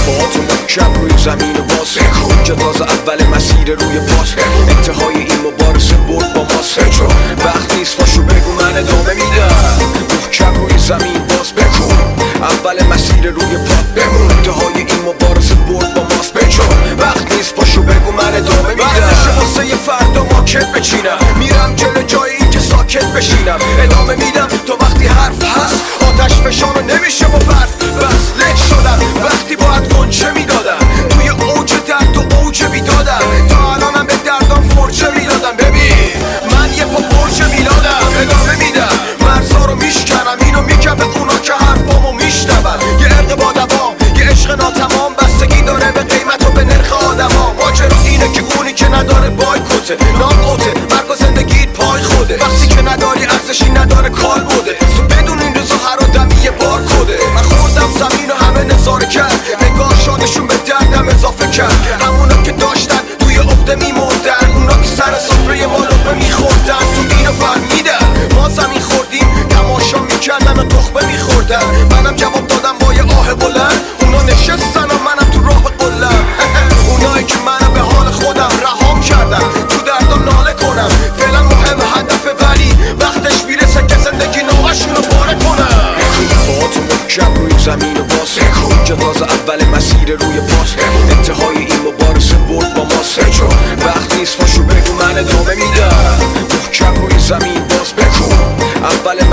با تو محکم روی زمین باز اینجا تازه اول مسیر روی پاس انتهای این مبارزه برد با ماست چون وقت نیست پاشو بگو من ادامه میدم محکم روی زمین باز بکن اول مسیر روی پات بمون انتهای این مبارزه برد با ماست چون وقت نیست پاشو بگو من ادامه میدم وقتشه واسه یه فردا ماکت بچینم میرم جلو جای اینکه ساکت بشینم ادامه میدم تو وقتی حرف هست آتش فشانو نمیشه با برف بس لک شدم وقتی باید گنچه میدادم توی اوج درد و اوج بیدادم تا الانم به دردام فرچه میدادم ببین من یه پا برج میلادم ادامه میدم مرزا رو میشکنم اینو میگم به اونا که حرفامو میشنون یه عرق با دوام یه عشق ناتمام بستگی داره به قیمت و به نرخ آدما ماجرا اینه که اونی که نداره بایکوته ناکوته مرگ و زندگیت پای خوده وقتی که نداری ارزشی نداره کال بوده تو بدون این روزا هر آدمی یه بار کده من خوردم زمین و همه نظاره کرد نگاه شادشون به دردم اضافه کرد همونا که داشتن توی عقده میمردن اونا که سر سفره ما لقمه میخوردن تو اینو فهمیدن ما زمین خوردیم تماشا میکردن و تخمه میخوردن منم جواب دادم با یه آه بلند اونا نشستن و منم تو راه قلم اونایی که منم به حال خودم رهام کردن تو دردم ناله کنم فعلا مهم هدفه ولی وقتش میرسه که زندگی نوعشونو پاره کنم با تو محکم روی زمین و باز اینجا تازه اول مسیر روی پاس انتهای این مبارزه برد با ماست چون وقت نیست پاشو بگو من ادامه میدم محکم روی زمین باز بکن اول